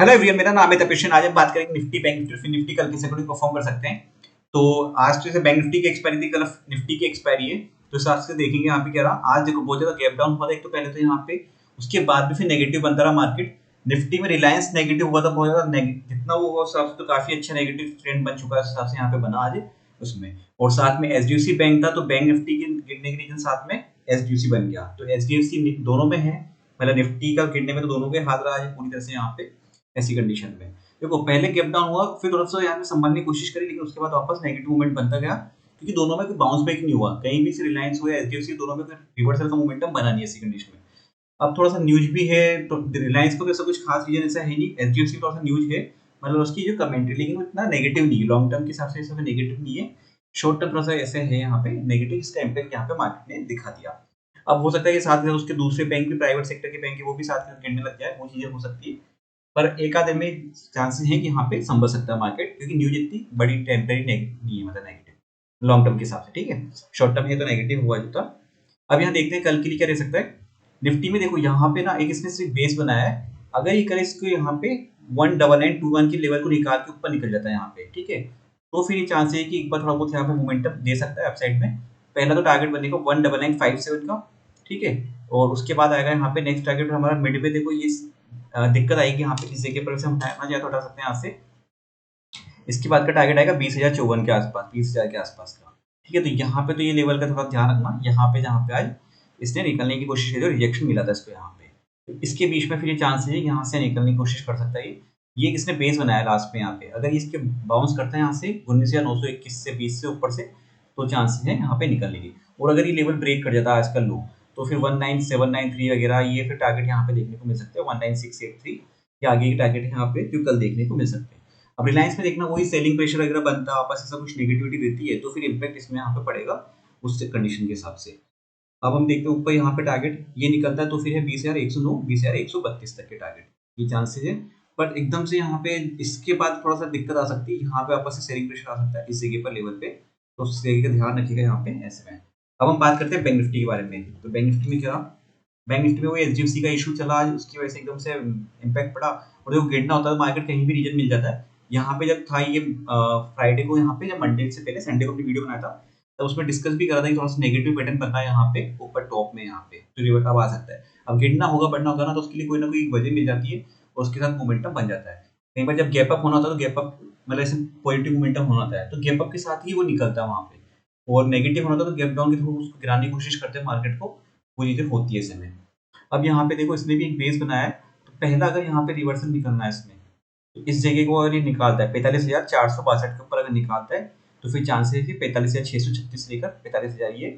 Hello everyone, मेरा नाम है तपेश। आज हम बात करेंगे निफ्टी, बैंक निफ्टी, फिर निफ्टी कल किस अकॉर्डिंग परफॉर्म कर सकते हैं। तो आज तो जैसे बैंक निफ्टी की एक्सपायरी थी, कल निफ्टी की एक्सपायरी है, तो इस हिसाब से देखेंगे यहाँ पे क्या रहा। आज देखो बहुत ज्यादा गैप डाउन हुआ था एक तो पहले तो यहाँ पे, उसके बाद भी फिर नेगेटिव बनता रहा मार्केट। निफ्टी में रिलायंस नेगेटिव हुआ था बहुत ज्यादा, जितना वो हुआ उस हिसाब से तो काफी अच्छा नेगेटिव ट्रेंड बन चुका है, उस हिसाब से यहाँ पे बना आज उसमें। और साथ में एचडीएफसी बैंक था, तो बैंक निफ्टी के गिरने के रीजन साथ में एचडीएफसी बन गया, तो एचडीएफसी दोनों में है, मतलब निफ्टी का गिरने में तो दोनों के हाथ रहा है पूरी तरह से यहाँ पे। ऐसी कंडीशन में देखो पहले गैप डाउन हुआ, फिर थोड़ा सा यहाँ पे संभालने की कोशिश करी, लेकिन उसके बाद वापस नेगेटिव मूवमेंट बनता गया, क्योंकि दोनों में कोई बाउंस बैक नहीं हुआ, कहीं भी से रिलायंस हुआ एचडीएफसी, दोनों में रिवर्सल का मोमेंटम बना नहीं ऐसी कंडीशन में। अब थोड़ा सा न्यूज भी है, तो रिलायंस को ऐसा कुछ खास रीजन ऐसा है नहीं, एचडीएफसी थोड़ा सा न्यूज है, मतलब उसकी जो कमेंट्री, लेकिन वो इतना नेगेटिव नहीं है, लॉन्ग टर्म के हिसाब से ऐसा नेगेटिव नहीं है, शॉर्ट टर्म थोड़ा सा ऐसे है यहाँ पे नेगेटिव, इसका इम्पैक्ट यहाँ पे मार्केट ने दिखा दिया। अब हो सकता है कि साथ में उसके दूसरे बैंक भी, प्राइवेट सेक्टर के बैंक है, वो भी साथ में गिरने लग जाए, वो चीजें हो सकती है, पर एक आधे में चांसेस है कि यहाँ पे संभल सकता है मार्केट, क्योंकि न्यूज इतनी बड़ी टेम्पररी नहीं है, मतलब नेगेटिव लॉन्ग टर्म के हिसाब से, ठीक है। शॉर्ट टर्म है तो नेगेटिव हुआ जूता। अब यहाँ देखते हैं कल के लिए क्या रह सकता है। निफ्टी में देखो यहाँ पे ना एक इसने सिर्फ बेस बनाया है, अगर ये करे इसको यहाँ पे 19921 की लेवल को निकाल के ऊपर निकल जाता है यहाँ पे, ठीक है, तो फिर ये चांस है कि एक बार थोड़ा बहुत यहाँ पे मोमेंटम दे सकता है अपसाइड में। पहला तो टारगेट बनेगा 19957 का, ठीक है, और उसके बाद आएगा यहाँ पे नेक्स्ट टारगेट हमारा मिड पे, देखो ये दिक्कत आएगी यहाँ पे, किसी जगह पर से हम हटाना चाहे तो हटा सकते हैं यहाँ से। इसके बाद का टारगेट आएगा 20,054 के आसपास, 20,000 के आसपास का, ठीक है। तो यहाँ पे तो ये लेवल का थोड़ा ध्यान रखना, यहाँ पे जहाँ पे आज इसने निकलने की कोशिश की थी, रिजेक्शन मिला था इसको यहाँ पे, तो इसके बीच में फिर ये चांस है यहाँ से निकलने की कोशिश कर सकता है ये इसने बेस बनाया लास्ट में यहाँ पे, अगर इसके बाउंस करता है यहाँ से 19,921 से 20 से ऊपर से, तो चांसेस है यहाँ पे निकलने की। और अगर ये लेवल ब्रेक कर जाता है आजकल लो, तो फिर 19793 वगैरह ये फिर टारगेट यहाँ पे देखने को मिल सकते हैं, 19683 के आगे के टारगेट यहाँ पे जो कल देखने को मिल सकते हैं। अब रिलायंस में देखना वही सेलिंग प्रेशर वगैरह बनता है, आपस ऐसा कुछ नेगेटिविटी रहती है, तो फिर इम्पैक्ट इसमें यहाँ पे पड़ेगा उस कंडीशन के हिसाब से। अब हम देखते हैं ऊपर यहाँ पे टारगेट ये निकलता है, तो फिर है 20,109 20,132 तक के टारगेट, ये चांसेस है। बट एकदम से यहाँ पे इसके बाद थोड़ा सा दिक्कत आ सकती है, यहाँ पे आपस से सेलिंग प्रेशर आ सकता है इस जगह पर लेवल पे, तो उस जगह का ध्यान रखिएगा यहाँ पे ऐसे में। अब हम बात करते हैं बैंक निफ्टी के बारे में, तो बैंक निफ्टी में क्या, बैंक निफ्टी में वो एचडीएफसी का इशू चला आज, उसकी वजह से एकदम से इम्पैक्ट पड़ा, और देखो गिरना होता है तो मार्केट कहीं भी रीजन मिल जाता है। यहाँ पे जब था ये फ्राइडे को, यहाँ पे जब मंडे से पहले संडे को अपनी वीडियो बनाया था, तो उसमें डिस्कस भी करा था कि थोड़ा सा नेगेटिव पैटर्न बनना है यहाँ पे ऊपर टॉप में, यहाँ पे तो रिवर्ट अब आ सकता है। अब गिरना होगा, बढ़ना होगा ना, तो उसके लिए कोई ना कोई वजह मिल जाती है, और उसके साथ मोमेंटम बन जाता है। कई बार जब गैप अप होना होता है तो गैप अप मतलब ऐसे पॉजिटिव मोमेंटम होना होता है, तो गैप अप के साथ ही वो निकलता है वहाँ पे, और नेगेटिव होना होता है तो गैप डाउन के थ्रू उसको गिराने की कोशिश करते हैं मार्केट को, वो चीजें होती है ऐसे में। अब यहाँ पे देखो इसने भी एक बेस बनाया है, तो पहला अगर यहाँ पे रिवर्सल निकलना है इसमें, तो इस जगह को अगर ये निकालता है 45,462 के ऊपर अगर निकालता है, तो फिर चांस है कि 45,636 लेकर 45,000 ये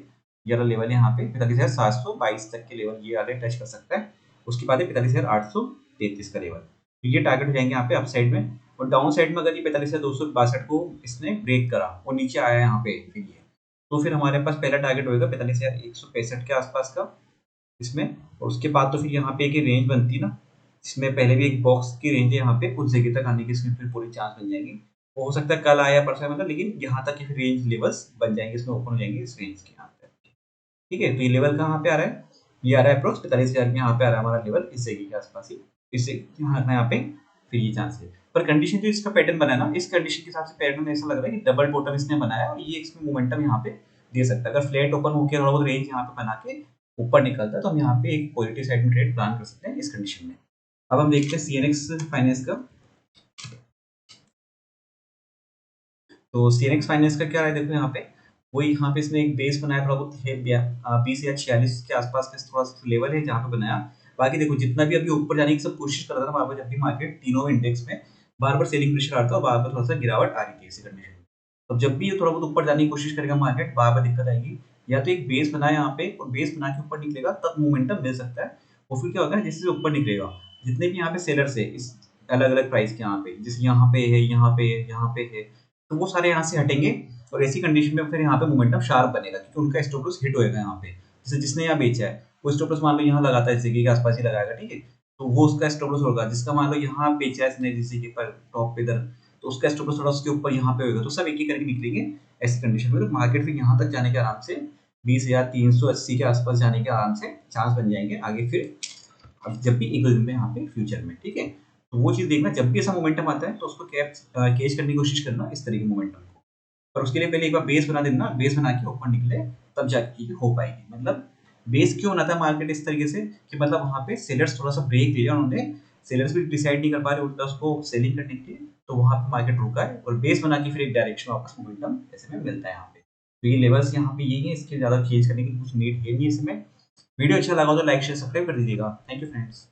वाला लेवल यहाँ पे 45,722 तक के लेवल ये वाले टच कर सकता है। उसके बाद 45,833 का लेवल, तो ये टारगेट हो जाएंगे यहाँ पे अप साइड में। और डाउन साइड में अगर ये 45,262 को इसने ब्रेक करा और नीचे आया यहाँ पे फिर ये, तो फिर हमारे पास पहला टारगेट होगा 45,165 के आसपास का इसमें। और उसके बाद तो फिर यहाँ पे एक रेंज बनती है ना, इसमें पहले भी एक बॉक्स की रेंज है यहाँ पे, उस जगह तक आने की इसमें फिर पूरी चांस बन जाएंगी। वो हो सकता है कल आया परसों मतलब, लेकिन यहाँ तक की फिर रेंज लेवल्स बन जाएंगे, इसमें ओपन हो जाएंगे इस रेंज के यहाँ पे, ठीक है। तो ये लेवल कहाँ पे आ रहा है, ये आ रहा है अप्रोक्स 45,000 के यहाँ पे आ रहा है हमारा लेवल, इस जगह के आसपास ही, इससे यहाँ पे फिर ये चांस है। पर कंडीशन जो इसका पैटर्न बना है ना, इस कंडीशन के हिसाब से पैटर्न ऐसा लग रहा है कि डबल बॉटम इसने बनाया और ये इसमें मोमेंटम यहाँ पे दे सकता है। अगर फ्लैट ओपन होकर थोड़ा बहुत रेंज यहाँ पे बना के ऊपर निकलता है, तो हम यहाँ पे एक पॉजिटिव साइड में ट्रेड प्लान कर सकते हैं इस कंडीशन में। अब हम देखते हैं सीएनएक्स फाइनेंस का, तो सीएनएक्स फाइनेंस का क्या है, देखो यहाँ पे वही यहाँ पे इसने एक बेस बनाया, थोड़ा बहुत है 20,046 के आसपास का थोड़ा सा लेवल है जहाँ पे बनाया। बाकी देखो जितना भी अभी ऊपर जाने की सब कोशिश कर रहा था बार बार, जब भी मार्केट तीनों इंडेक्स में बार बार सेलिंग प्रेशर आता है, बार बार थोड़ा सा गिरावट आ रही थी इसी कंडीशन में। तो जब भी ये थोड़ा बहुत ऊपर जाने की कोशिश करेगा मार्केट, बार बार दिक्कत आएगी, या तो एक बेस बनाए यहाँ पे और बेस बना के ऊपर निकलेगा तब मोमेंटम मिल सकता है। और फिर क्या होगा, जैसे ऊपर निकलेगा जितने भी यहाँ पे सेलर्स है इस अलग अलग प्राइस के यहाँ पे, जैसे यहाँ पे है, यहाँ पे है, यहाँ पे है, तो वो सारे यहाँ से हटेंगे, और ऐसी कंडीशन में फिर यहाँ पे मोमेंटम शार्प बनेगा, क्योंकि उनका स्टॉप लॉस हिट होएगा यहाँ पे। जैसे जिसने यहाँ बेचा है वो स्टॉप लॉस मान लो यहाँ लगाता है, इस जगह के आसपास ही लगाएगा, ठीक है, तो वो उसका स्टॉप लॉस होगा। जिसका मान लो यहाँ बेचा है इसने जिस जगह पर टॉप पे इधर, तो उसका स्टॉप लॉस थोड़ा उसके ऊपर यहाँ पे होगा, तो सब एक एक करके निकलेंगे ऐसी कंडीशन में। तो मार्केट फिर यहाँ तक जाने के आराम से 20,380 के आसपास जाने के आराम से चांस बन जाएंगे आगे फिर, अब जब भी इक्विलिब्रियम में यहाँ पे फ्यूचर में, ठीक है। तो वो चीज़ देखना, जब भी ऐसा मोमेंटम आता है तो उसको कैच करने की कोशिश करना इस तरह के मोमेंटम को। पर उसके लिए पहले एक बार बेस बना देना, बेस बना के ऊपर निकले तब जाके ये हो पाएगी। मतलब बेस क्यों बनाता है मार्केट इस तरीके से कि मतलब वहाँ पे सेलर्स थोड़ा सा ब्रेक लिया उन्होंने, सेलर्स भी डिसाइड नहीं कर पा रहे उल्टा उसको सेलिंग करने के लिए, तो वहाँ पे मार्केट रुका है और बेस बना के फिर एक डायरेक्शन वापस मोमेंटम ऐसे में मिलता है यहाँ पे। तो ये लेवल्स यहाँ पे यही है, इसके ज़्यादा चेंज करने की कुछ नीड है नहीं इसमें। वीडियो अच्छा लगा तो लाइक शेयर सब्सक्राइब कर दीजिएगा। Thank you friends.